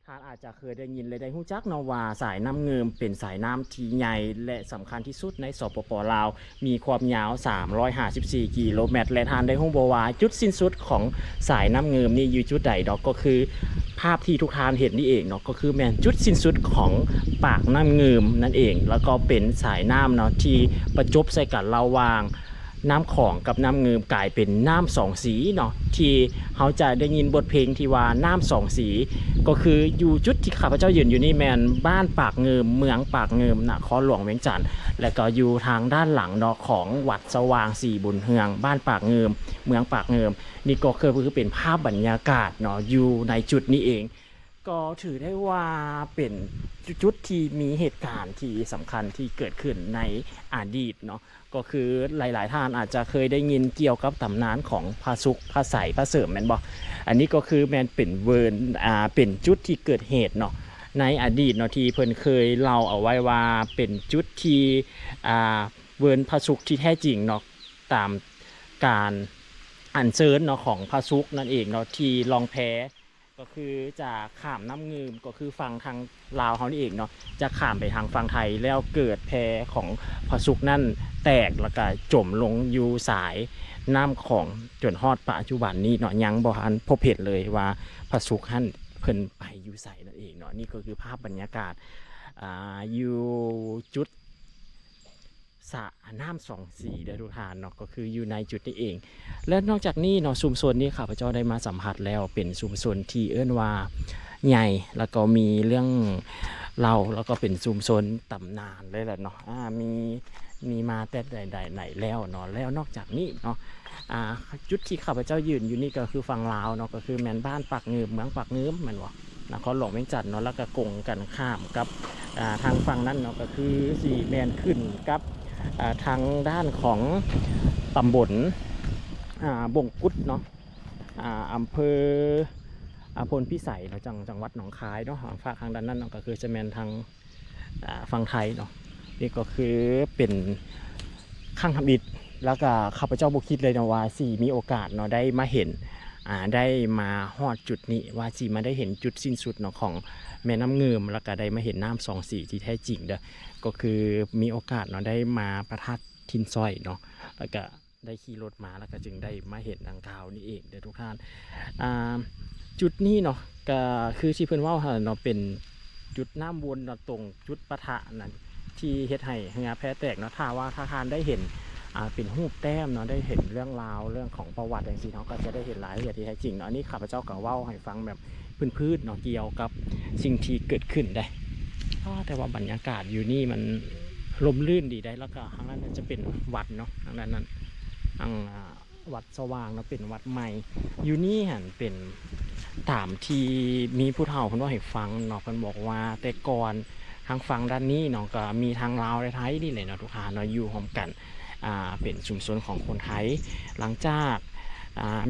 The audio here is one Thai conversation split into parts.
ท่านอาจจะเคยได้ยินเลยได้ฮู้จักเนาะว่าสายน้ำเงิมเป็นสายน้ำที่ใหญ่และสำคัญที่สุดในสปปลาวมีความยาว354กิโลเมตรและท่านได้ฮู้บ่ว่าจุดสิ้นสุดของสายน้ำเงิมนี่อยู่จุดใดดอกก็คือภาพที่ทุกท่านเห็นนี่เองเนาะก็คือแม่นจุดสิ้นสุดของปากน้ำเงิมนั่นเองแล้วก็เป็นสายน้ำเนาะที่ประจบใส่กันระหว่างน้ำของกับน้ำเงิมกลายเป็นน้ำสองสีเนาะที่เขาจะได้ยินบทเพลงที่ว่าน้ำสองสีก็คืออยู่จุดที่ข้าพเจ้ายืนอยู่นี่แมนบ้านปากเงิมเมืองปากเงิมนครหลวงเวียงจันทร์และก็อยู่ทางด้านหลังเนาะของวัดสว่างสีบุญเฮืองบ้านปากเงิมเมืองปากเงิมนี่ก็คือเป็นภาพบรรยากาศเนาะอยู่ในจุดนี้เองก็ถือได้ว่าเป็นจุดที่มีเหตุการณ์ที่สำคัญที่เกิดขึ้นในอดีตเนาะก็คือหลายๆท่านอาจจะเคยได้ยินเกี่ยวกับตำนานของพระสุขพระใสพระเสริมแม่นบ่อันนี้ก็คือแมนเป็นเป็นจุดที่เกิดเหตุเนาะในอดีตเนาะที่เพิ่นเคยเล่าเอาไว้ว่าเป็นจุดที่เวิร์นพระสุขที่แท้จริงเนาะตามการอัญเชิญเนาะของพระสุขนั่นเองเนาะที่ลองแพก็คือจะข้ามน้ำงืมก็คือฝั่งทางลาวเขานี่เองเนาะจะข้ามไปทางฝั่งไทยแล้วเกิดแพของพระสุขนั่นแตกแล้วก็จมลงอยู่สายน้ำของจนฮอดปัจจุบันนี้เนาะยังบ่ทันพบเห็นเลยว่าพระสุขท่านเพิ่นไปอยู่ใส่นั่นเองเนาะนี่ก็คือภาพบรรยากาศอยู่จุดสระน้ำสองสีเด้อทุกท่านเนาะก็คืออยู่ในจุดนี้เองและนอกจากนี้เนาะชุมชนนี้ข้าพเจ้าได้มาสัมผัสแล้วเป็นชุมชนที่เอิ้นว่าใหญ่แล้วก็มีเรื่องเราแล้วก็เป็นชุมชนตำนานเลยแหละเนาะมีมาแต่ใดไหนแล้วเนาะแล้วนอกจากนี้เนาะจุดที่ข้าพเจ้ายืนอยู่นี่ก็คือฝั่งลาวเนาะก็คือแมนบ้านปากเงืมเมืองปากเงืมแมันวะนครหลวงเวียงจันทน์เนาะแล้วก็กงกันข้ามกับทางฝั่งนั้นเนาะก็คือสีแมนขึ้นกับทางด้านของตำบลบงกุฎเนาะอำเภอพลพิสัยเนาะจังหวัดหนองคายเนาะฝั่งทางด้านนั้นเนาะก็คือจะแมนทางฝั่งไทยเนาะนี่ก็คือเป็นข้างทำอิฐแล้วก็ข้าพเจ้าบุคิดเลยนะว่าสีมีโอกาสเนาะได้มาเห็นได้มาฮอดจุดนี้ว่าสีมาได้เห็นจุดสิ้นสุดเนาะของแม่น้ำเงิมแล้วก็ได้มาเห็นน้ำสองสีที่แท้จริงเด้อก็คือมีโอกาสเนาะได้มาประทัดทินซอยเนาะแล้วก็ได้ขี่รถมาแล้วก็จึงได้มาเห็นดังกล่าวนี่เองเด้อทุกท่านจุดนี้เนาะก็คือที่เพิ่นว่าเนาะเป็นจุดน้ำวนเนาะตรงจุดปะทะนั่นที่เฮ็ดให้งาแพ้แตกเนาะถ้าว่าถ้าทานได้เห็นเป็นรูปแต้มเนาะได้เห็นเรื่องราวเรื่องของประวัติอย่างนี้เนาะก็จะได้เห็นรายละเอียดที่แท้จริงเนาะอันนี้ข้าพเจ้าก็เว้าให้ฟังแบบพื้นๆเนาะเกี่ยวกับสิ่งที่เกิดขึ้นได้แต่ว่าบรรยากาศอยู่นี่มันลมลื่นดีได้แล้วก็ทางนั้นจะเป็นวัดเนาะทางด้านนั้นทางวัดสว่างเนาะเป็นวัดใหม่อยู่นี่หันเป็นตามที่มีผู้เฒ่าคนว่าให้ฟังเนาะคนบอกว่าแต่ก่อนทางฝั่งด้านนี้เนาะก็มีทางลาวและไทยนี่เลยเนาะทุกท่านเนาะอยู่พร้อมกันเป็นชุมชนของคนไทยหลังจาก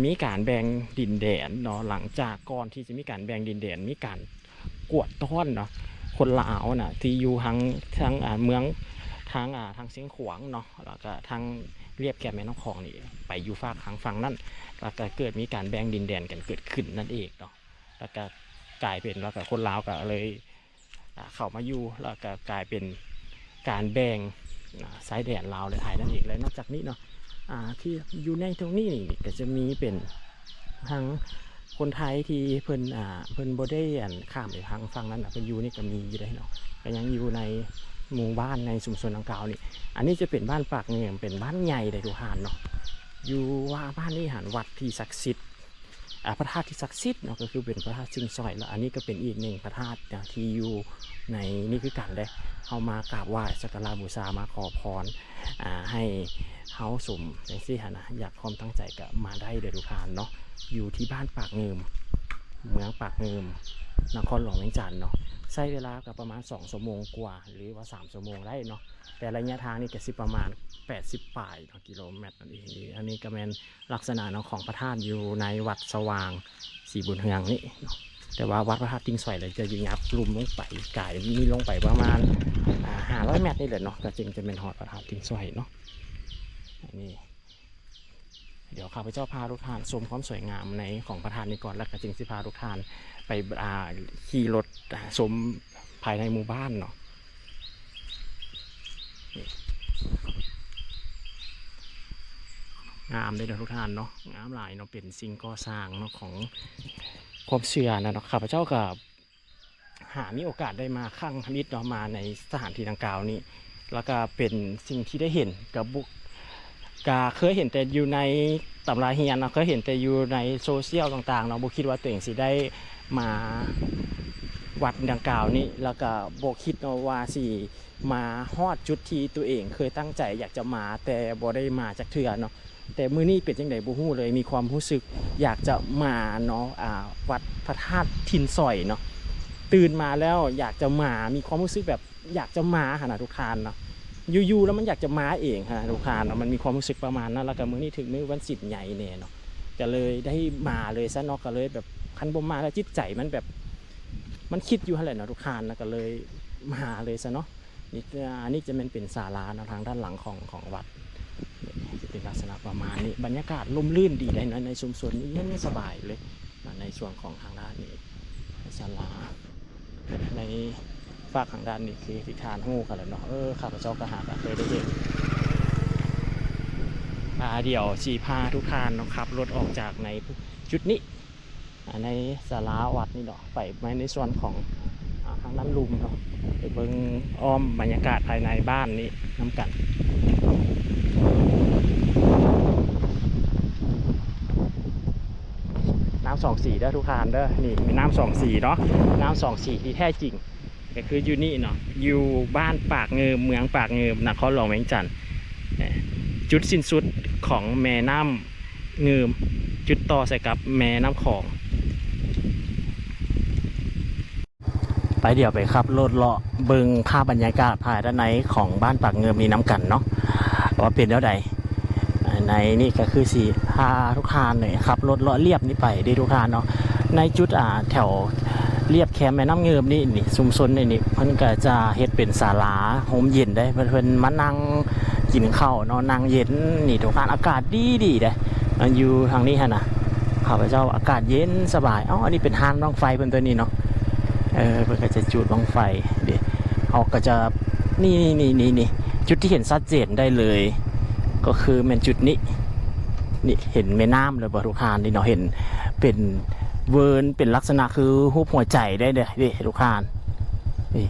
มีการแบ่งดินแดนเนาะหลังจากก่อนที่จะมีการแบ่งดินแดนมีการกวดต้อนเนาะคนลาวน่ะที่อยู่ทางเมืองทางเชียงขวางเนาะแล้วก็ทางเรียบแก่แม่น้ำคลองนี่ไปอยู่ฝากทางฝั่งนั้นแล้วก็เกิดมีการแบ่งดินแดนกันเกิดขึ้นนั่นเองเนาะแล้วก็กลายเป็นแล้วก็คนลาวก็เลยเข้ามาอยู่แล้วก็กลายเป็นการแบ่งสายแดนลาวและไทยนั่นเองและนอกจากนี้เนาะที่อยู่ในตรงนี้นี่ก็จะมีเป็นทั้งคนไทยที่เพิ่นบ่ได้ข้ามไปทางฝั่งนั้นเพิ่นอยู่นี่ก็มีอยู่ได้เนาะก็ยังอยู่ในหมู่บ้านในชุมชนดังกล่าวนี่อันนี้จะเป็นบ้านปากเงียมเป็นบ้านใหญ่เลยทุกท่านเนาะอยู่ว่าบ้านนี้หันวัดที่ศักดิ์สิทธิ์พระธาตุที่ศักดิ์สิทธิ์เนาะก็คือเป็นพระธาตุชิงซอยแล้วอันนี้ก็เป็นอีกหนึ่งพระธาตุที่อยู่ในนี่คือกันได้เข้ามากราบไหว้สักการะบูชามาขอพรให้เฮาสมจังซี่หั่นนะอยากความตั้งใจก็มาได้เด้อทุกท่านเนาะอยู่ที่บ้านปากเงิมเมืองปากเงิมนครหลวงเวียงจันทน์เนาะใช้เวลาก็ประมาณ2 ชั่วโมงกว่าหรือว่า3 ชั่วโมงได้เนาะแต่ระยะทางนี่ก็สิประมาณ80ปลายกิโลเมตรนั่นเองอันนี้ก็เป็นลักษณะของพระธาตุอยู่ในวัดสว่างสีบุญเฮืองนี่เนาะแต่ว่าวัดพระธาตุทิ้งสวยเลยจะยิงยับลุ่มลงไปกายมีลงไปประมาณ500 เมตรนี่แหละเนาะก็จึงจะเป็นหอดพระธาตุทิ้งสวยเนาะอันนี้ เดี๋ยวข้าพเจ้าพาทุกท่านชมความสวยงามในของพระธาตุนี้ก่อนแล้วก็จึงสิพาทุกท่านไปขี่รถชมภายในหมู่บ้านเนาะงามเลยนะทุกท่านเนาะงามหลายเนาะเป็นสิ่งก่อสร้างเนาะของความเชื่อนะเนาะข้าพเจ้ากับหามีโอกาสได้มาครั้งนิดเนาะมาในสถานที่ดังกล่าวนี้แล้วก็เป็นสิ่งที่ได้เห็นกับบุกกาเคยเห็นแต่อยู่ในตำราเฮียนเนาะเคยเห็นแต่อยู่ในโซเชียลต่างๆเนาะบุคิดว่าตัวเองสิได้มาวัดดังกล่าวนี้แล้วก็บุคิดเนาะว่าสิมาฮอดจุดที่ตัวเองเคยตั้งใจอยากจะมาแต่บ่ได้มาจากเทื่อเนาะแต่มื้อนี้เป็นจังได๋บ่ฮู้เลยมีความรู้สึกอยากจะมาเนาะวัดพระธาตุทินสอยเนาะตื่นมาแล้วอยากจะมามีความรู้สึกแบบอยากจะมาหาทุกท่านเนาะอยู่ๆแล้วมันอยากจะมาเองฮะทุกท่านเนาะมันมีความรู้สึกประมาณนั้นแล้วก็มื้อนี้ถึงมื้อวันศิลป์ใหญ่เนี่ยเนาะก็เลยได้มาเลยซะเนาะก็เลยแบบคันบ่มาแล้วจิตใจมันแบบมันคิดอยู่หั่นแหละเนาะทุกท่านแล้วก็เลยมาเลยซะเนาะนี่อันนี้จะเป็นศาลาเนาะทางด้านหลังของวัดจะเป็นลักษณะประมาณนี้บรรยากาศร่มรื่นดีเลยนะในชุมชนนี้เย็นสบายเลยในส่วนของทางด้านนี้ศาลาในฝากทางด้านนี้คือที่ทานหู้กันแล้วเนาะข้าพเจ้าก็หาเคยได้เห็นเดี๋ยวชีพาทุกท่านนะครับรถออกจากในจุดนี้ในศาลาวัดนี่เนาะไปในส่วนของทางด้านลุมเนาะไปเบิ่งอ้อมบรรยากาศภายในบ้านนี้น้ำกันน้ำสองสีได้ทุกท่านเด้อนี่มีน้ำสองสีเนาะน้ำสองสีที่แท้จริงก็คืออยู่นี่เนาะอยู่บ้านปากเงิมเมืองปากเงิมนครหลวงเวียงจันทร์จุดสิ้นสุดของแม่น้ำเงิมจุดต่อใส่กับแม่น้ำของไปเดี๋ยวไปครับรถเลาะเบิงภาพบรรยากาศภายด้านในของบ้านปากเงิมมีน้ำกันเนาะว่าเป็นแล้วใดในนี่ก็คือสีพาทุกท่านเลยครับรถเลาะเรียบนี่ไปได้ทุกท่านเนาะในจุดแถวเรียบแคมแม่น้ำเงิมนี่ชุมชนนี่เพิ่นก็จะเฮ็ดเป็นศาลาโฮมเย็นได้เพิ่นมานั่งกินข้าวเนาะนั่งเย็นนี่ทุกท่านอากาศดีได้อยู่ทางนี้ฮะนะข้าพเจ้าอากาศเย็นสบายอันนี้เป็นห้างบั้งไฟเพิ่นตัวนี้เนาะเพิ่นก็จะจุดบั้งไฟเดี๋ยวเขาก็จะนี่จุดที่เห็นชัดเจนได้เลยก็คือเป็นจุดนี้นี่เห็นแม่น้ำเลยบ่ทุกท่านนี่เนาะเห็นเป็นเวิร์นเป็นลักษณะคือรูปหัวใจได้เด้ทุกท่านนี่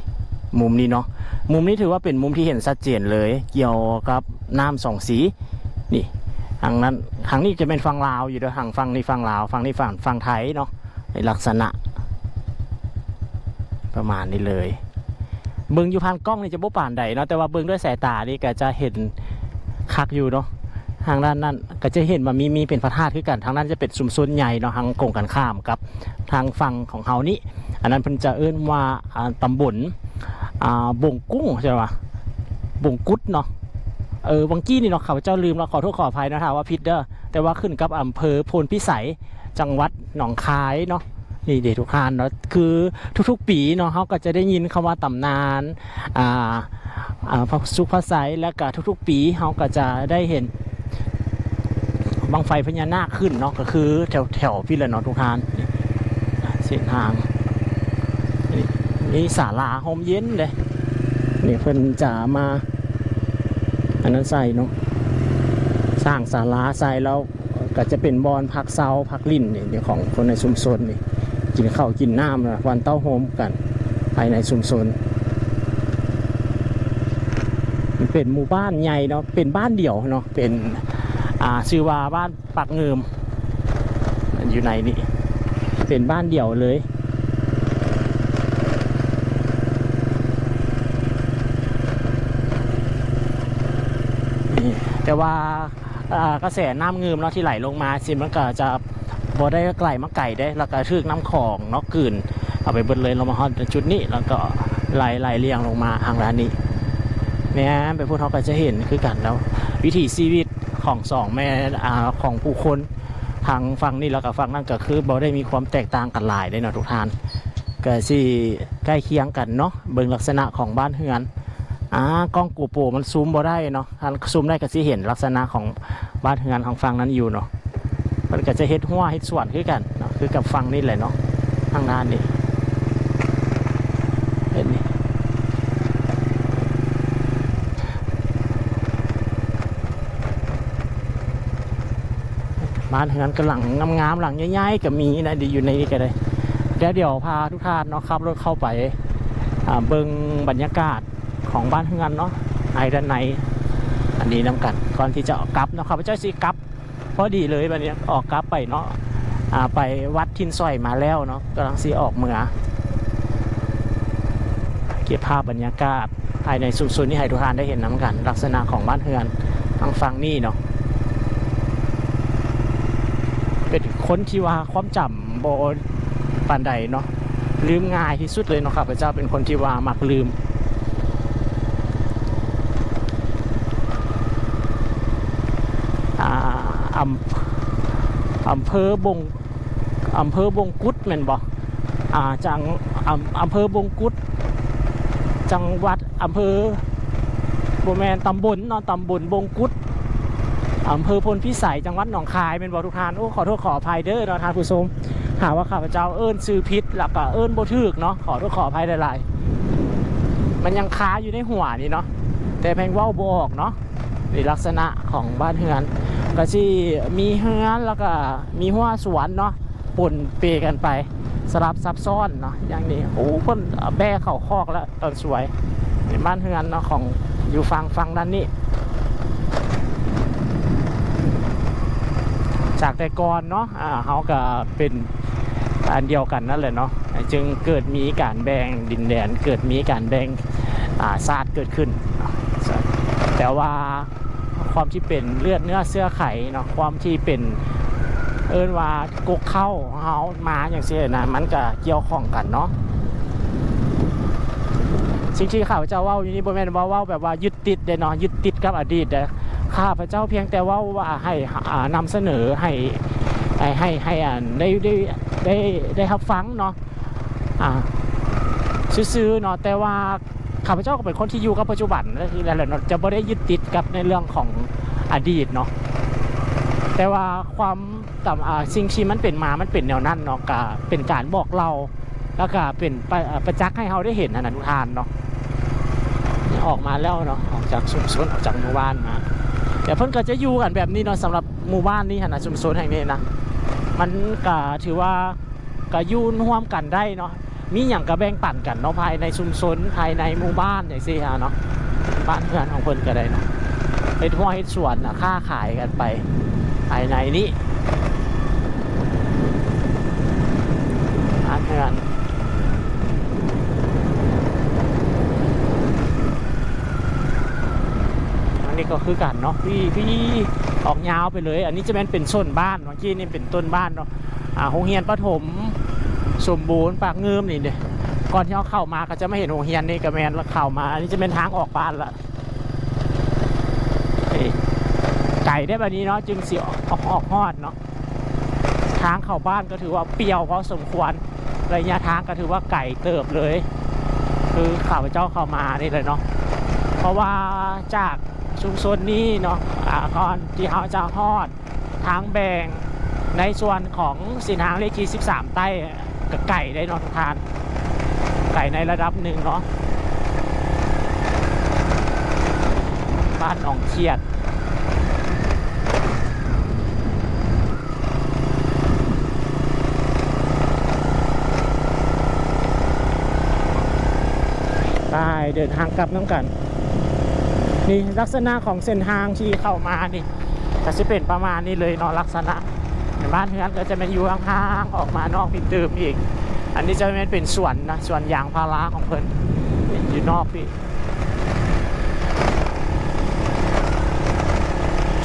มุมนี้เนาะมุมนี้ถือว่าเป็นมุมที่เห็นชัดเจนเลยเกี่ยวกับน้ำสองสีนี่ทางนั้นทางนี้จะเป็นฝั่งลาวอยู่ด้วยทางฝั่งนี้ฝั่งลาวฝั่งนี้ฝั่งไทยเนาะในลักษณะประมาณนี้เลยเบิ่งอยู่ผ่านกล้องนี่จะบ่ปานใดเนาะแต่ว่าเบิ่งด้วยสายตานี่ก็จะเห็นคักอยู่เนาะทางด้านนั้นก็จะเห็นว่ามีเป็นพระธาตุคือกันทางนั้นจะเป็นชุมชนใหญ่เนาะทางกงกันข้ามกับทางฝั่งของเฮานี่อันนั้นเพิ่นจะเอิ้นว่าตำบลบงกุ้งใช่ป่ะบงกุดเนาะวังกี้นี่เนาะข้าพเจ้าลืมแล้วขอโทษขออภัยนะถ้าว่าผิดเด้อแต่ว่าขึ้นกับอำเภอโพนพิสัยจังหวัดหนองคายเนาะนี่เด็กทุกท่านเนาะคือทุกๆปีเนาะเขาก็จะได้ยินคำว่าตำนานพระสุภาษัยแล้วก็ทุกๆปีเขาก็จะได้เห็นบังไฟพญานาคขึ้นเนาะก็คือแถวพี่ละเนาะทุกท่านเส้นทางนี่ศาลาโฮมเย็นเลยนี่เพิ่นจะมาอันนั้นใส่เนาะสร้างศาลาใส่แล้วก็จะเป็นบอนพักเซาพักลิ่นนี่ของคนในชุมชนนี่กินข้าวกินน้ำนะวันเต้าโฮมกันภายในชุมชนมันเป็นหมู่บ้านใหญ่เนาะเป็นบ้านเดี่ยวเนาะเป็นชื่อว่าบ้านปากเงิมอยู่ในนี่เป็นบ้านเดี่ยวเลยแต่ว่ากระแสน้ำเงิมเนาะที่ไหลลงมาสิมันก็จะบ่ได้ไกลมาไก่ได้แล้วก็ทึกน้ำของเนาะกืนเอาไปเบิดเลยลงมาฮอดจุดนี้แล้วก็ไหลเรียงลงมาทางด้านนี้แม่ไปพูดเขาก็จะเห็นคือกันแล้ววิถีชีวิตของสองแม่ของผู้คนทางฝั่งนี้แล้วก็ฝั่งนั้นก็คือบ่ได้มีความแตกต่างกันหลายได้เนาะทุกท่านก็สิใกล้เคียงกันเนาะเบิ่งลักษณะของบ้านเฮือน กล้องกูโปรมันซูมบ่ได้เนาะถ้าซูมได้ก็สิเห็นลักษณะของบ้านเรือนของฝั่งนั้นอยู่เนาะมันก็จะเฮ็ดหัวเฮ็ดสวนคือกันเนาะคือกับฝั่งนี้แหละเนาะทางด้านนี้เห็นนี่บ้านเรือนก็หลังงามๆหลังใหญ่ๆก็มีนะดีอยู่ในนี้ก็ได้เดี๋ยวพาทุกท่านเนาะขับรถเข้าไปเบิ่งบรรยากาศของบ้านเรือนเนาะไอ้ด้านในอันนี้นำกันก่อนที่จะออกกลับเนาะครับพระเจ้าสิกลับพอดีเลยวันนี้ออกกลับไปเนาะไปวัดทินซอยมาแล้วเนาะกำลังสิออกเมืองเก็บภาพบรรยากาศภายในชุมชนที่ให้ทุกท่านได้เห็นนำกันลักษณะของบ้านเรือนทางฝั่งนี้เนาะเป็นคนที่ว่าความจำโบปานใดเนาะลืมง่ายที่สุดเลยเนาะครับพระเจ้าเป็นคนที่ว่ามักลืมอำเภอบงกุฎแม่นบ่จังอำเภอบงกุฎจังหวัดอำเภอบ่แม่นตำบลเนาะตำบลบงกุฎอำเภอพลพิสัยจังหวัดหนองคายเป็นบ่ทุกท่านโอ้ขอโทษขออภัยเด้อเนาะท่านผู้ชมหาว่าข้าพเจ้าเอิ้นชื่อผิดแล้วก็เอิ้นบ่ถูกเนาะขอโทษขออภัยหลายๆมันยังคาอยู่ในหัวนี่เนาะแต่แพงเว้าบ่ออกเนาะนี่ลักษณะของบ้านเรือนก็สิมีเฮือนแล้วก็มีหัวสวนเนาะปนเปกันไปสลับซับซ้อนเนาะอย่างนี้โอ้เพิ่นแบ่เข้าคอกแล้วตอนสวยนี่บ้านเรือนเนาะของอยู่ฝั่งด้านนี้จากแต่ก่อนเนาะเขาก็เป็นอันเดียวกันนั่นแหละเนาะจึงเกิดมีการแบ่งดินแดนเกิดมีการแบ่งศาสตร์เกิดขึ้นแต่ว่าความที่เป็นเลือดเนื้อเสื้อไขเนาะความที่เป็นว่ากกเข้าเฮามาอย่างเช่นนะมันก็เกี่ยวข้องกันเนาะสิ่งที่ข้าพเจ้าว่าอยู่นี่บ่แม่นว่าแบบว่ายึดติดเด้เนาะยึดติดกับอดีตเด้ข้าพเจ้าเพียงแต่ว่าให้นำเสนอให้ได้รับฟังเนาะซื่อๆเนาะแต่ว่าข้าพเจ้าก็เป็นคนที่อยู่กับปัจจุบันและที่แล้วเนาะจะไม่ได้ยึดติดกับในเรื่องของอดีตเนาะแต่ว่าความสิ่งที่มันเป็นมามันเป็นแนวนั้นเนาะก็เป็นการบอกเราแล้วก็เป็นประจักษ์ให้เราได้เห็นนะทุกท่านเนาะออกมาแล้วเนาะออกจากชุมชนออกจากหมู่บ้านมาแต่เพิ่นก็จะอยู่กันแบบนี้เนาะสำหรับหมู่บ้านนี้นะชุมชนแห่งนี้นะมันก็ถือว่าก็อยู่ร่วมกันได้เนาะมีอย่างก็แบ่งปันกันเนาะภายในชุมชนภายในหมู่บ้านอย่างซี่ฮะเนาะบ้านเพื่อนของเพิ่นก็ได้เนาะเฮ็ดหัวเฮ็ดสวนนะค้าขายกันไปภายในนี้บ้านเพื่อนอันนี้ก็คือกันเนาะพี่ออกยาวไปเลยอันนี้จะเป็นส้นบ้านเมื่อกี้นี่เป็นต้นบ้านเนาะโรงเรียนประถมสมบูรณ์ปากเงิมนี่เด้ก่อนที่เขาเข้ามาก็จะไม่เห็นโรงเรียนนี่กระแมนแล้วเข้ามาอันนี้จะเป็นทางออกบ้านละไก่ได้แบบนี้เนาะจึงสิออกฮอดเนาะทางเข้าบ้านก็ถือว่าเปรี้ยวพอสมควรระยะทางก็ถือว่าไก่เติบเลยคือข้าพเจ้าเข้ามานี่เลยเนาะเพราะว่าจากชุมชนนี้เนาะก่อนที่เขาจะฮอดทางแบ่งในส่วนของสินทางเลขที่13ใต้กับไก่ได้เนาะทุกท่านไก่ในระดับหนึ่งเนาะบ้านหนองเขียดไปเดินทางกลับน้ำกันนี่ลักษณะของเส้นทางที่เข้ามานี่ก็จะเป็นประมาณนี้เลยเนาะลักษณะบ้านเฮือนก็จะเป็นอยู่ห่างๆออกมานอกพิเติมอีกอันนี้จะเป็นสวนนะสวนยางพาราของเพิ่นอยู่นอกพี่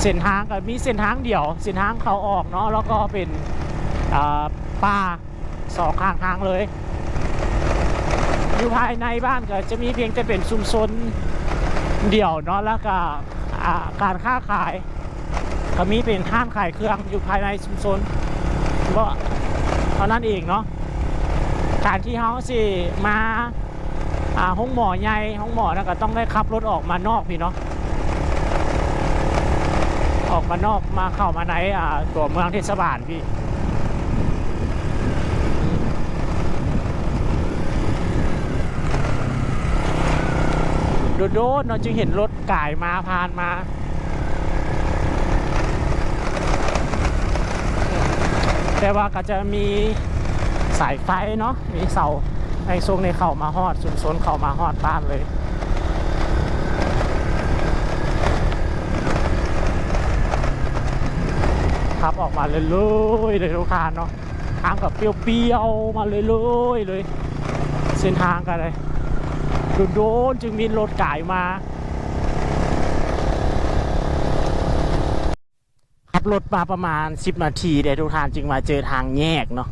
เส้นทางก็มีเส้นทางเดียวเส้นทางเขาออกเนาะแล้วก็เป็นป่าสองข้างทางเลยอยู่ภายในบ้านก็จะมีเพียงแต่เป็นชุมชนเดี่ยวเนาะแล้วก็การค้าขายก็มีเป็นห้างขายเครื่องอยู่ภายในชุมชนก็เท่านั้นเองเนาะการที่เขาสิมา ห้องหมอใหญ่ห้องหมอนะก็ต้องได้ขับรถออกมานอกพี่เนาะออกมานอกมาเข้ามาในตัวเมืองเทศบาลพี่โดดๆเนาะจึงเห็นรถก่ายมาผ่านมาแต่ว่าก็จะมีสายไฟเนาะมีเสาในทรงในเข่ามาฮอดสุนทรเข่ามาฮอดบ้านเลยขับออกมาเลยเลยทุกทางเนาะทางกับเปรี้ยวๆมาเลยเส้นทางกันเลยโดนจึงมีรถก่ายมาขับรถมาประมาณ10 นาทีเดี๋ยวทุกทางจึงมาเจอทางแยกเนาะ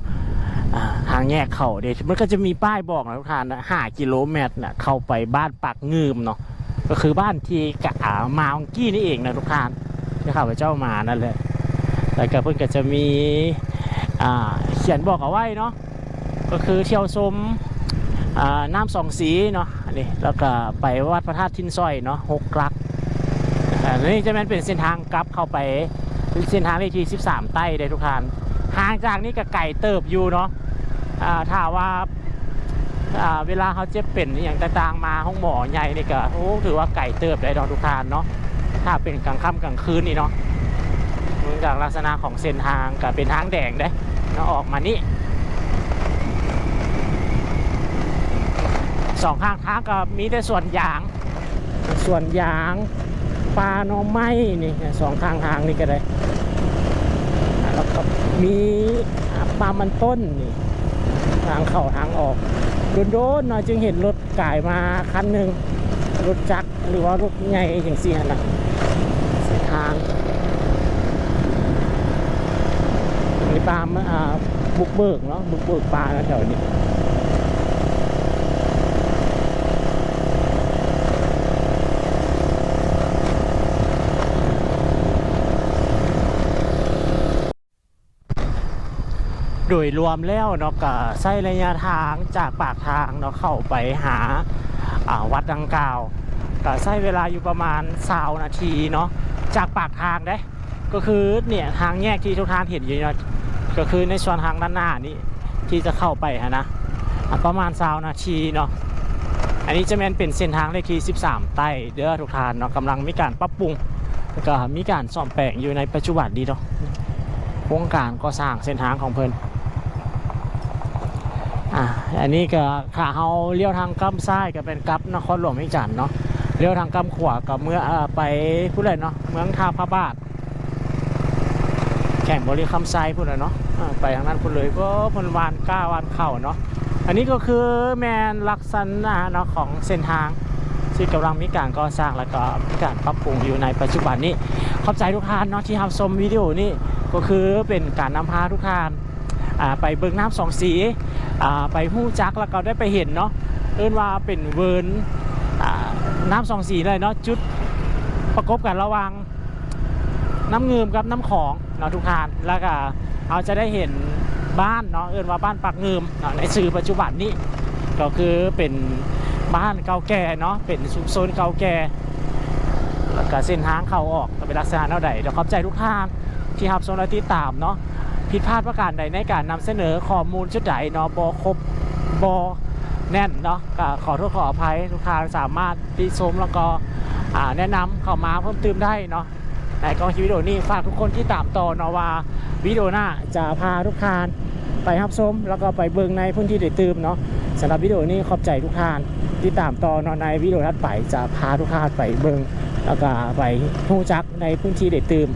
ทางแยกเขาเดี๋ยวมันก็จะมีป้ายบอกนะทุกท่านนะ5 กิโลเมตรนะเข้าไปบ้านปากงืมเนาะก็คือบ้านที่กะมาเมื่อกี้นี่เองนะทุกท่านที่ข้าพเจ้ามานั่นแหละแล้วก็เพิ่งก็จะมีเขียนบอกเอาไว้เนาะก็คือเที่ยวชมน้ำสองสีเนาะอันนี้แล้วก็ไปวัดพระธาตุทินซอยเนาะ6 ลักนี่จะเป็นเส้นทางกลับเข้าไปเส้นทางเลขที่13ใต้ได้ทุกท่านห่างจากนี้ก็ไก่เติบอยู่เนาะถ้าว่าเวลาเขาเจ็บเป็นอย่างต่างๆมาห้องหมอใหญ่นี่ก็ถือว่าไก่เติบได้ดอกทุกทานเนาะถ้าเป็นกลางค่ำกลางคืนนี่เนาะเนื่องจากลักษณะของเส้นทางก็เป็นทางแดงได้เนาะออกมานี่2 ข้างทางก็มีแต่ส่วนยางปลาหน่อไม้นี่2 ข้างทางนี่ก็ได้แล้วก็มีปลามันต้นนี่ทางเข้าทางออกโดนๆเนาะจึงเห็นรถก่ายมาคันหนึ่งรถจักรหรือว่ารถใหญ่อย่างเสียนะเส้นทางมีปลาบุกเบิกเนาะบุกเบิกปลาแถวนี้โดยรวมแล้วเนาะก็ใช้ระยะทางจากปากทางเนาะเข้าไปหาวัดดังกล่าวก็ใช้เวลาอยู่ประมาณ20 นาทีเนาะจากปากทางได้ก็คือเนี่ยทางแยกที่ทุกท่านเห็นอยู่เนาะก็คือในส่วนทางด้านหน้านี้ที่จะเข้าไปนะประมาณ20 นาทีเนาะอันนี้จะเป็นเส้นทางเลขที่13ใต้เด้อทุกท่านเนาะกำลังมีการปรับปรุงก็มีการซ่อมแปลงอยู่ในปัจจุบันดีเนาะโครงการก็สร้างเส้นทางของเพิ่นอันนี้ก็ขาเฮาเลี้ยวทางกำซ้ายก็เป็นกับนครหลวงวิจันทร์เนาะเลี้ยวทางกำขวากับเมื่อไปพูดเลยเนาะเมืองท่าพระบาทแข่งบริคำไซพูดเลยเนาะไปทางนั้นพูดเลยก็พลวานก้าวานเข่าเนาะอันนี้ก็คือแมนลักษณะเนาะของเส้นทางที่กำลังมีการก่อสร้างแล้วก็มีการปรับปรุงอยู่ในปัจจุบันนี้ขอบใจทุกท่านเนาะที่รับชมวิดีโอนี้ก็คือเป็นการนำพาทุกท่านไปเบิ่งน้ำสองสีไปหู้จักแล้วก็ได้ไปเห็นเนาะว่าเป็นเวิร์นน้ำสองสีเลยเนาะจุดประกบกันระหว่างน้ำเงิมกับน้ำของเนาะทุกท่านแล้วก็เราจะได้เห็นบ้านเนาะว่าบ้านปากเงิมในสื่อปัจจุบันนี้ก็คือเป็นบ้านเก่าแก่เนาะเป็นโซนเก่าแก่แล้วก็เส้นทางเข้าออกเป็นลักษณะเท่าใดเดี๋ยวขอบใจทุกท่านที่รับชมและติดตามเนาะผิดพลาดประการใดในการนำเสนอข้อมูลชุดใดเนาะบอครบบอแน่นเนาะก็ขอโทษขออภัยทุกท่านสามารถติชมแล้วก็แนะนำเข้ามาเพิ่มเติมได้เนาะในกองวิดีโอนี้ฝากทุกคนที่ตามต่อเนาะว่าวิดีโอหน้าจะพาทุกท่านไปรับชมแล้วก็ไปเบิ่งในพื้นที่ได้ตื่มเนาะสำหรับวิดีโอนี้ขอบใจทุกท่านที่ตามต่อเนาะในวิดีโอถัดไปจะพาทุกท่านไปเบิ่งแล้วก็ไปรู้จักในพื้นที่ได้ตื่ม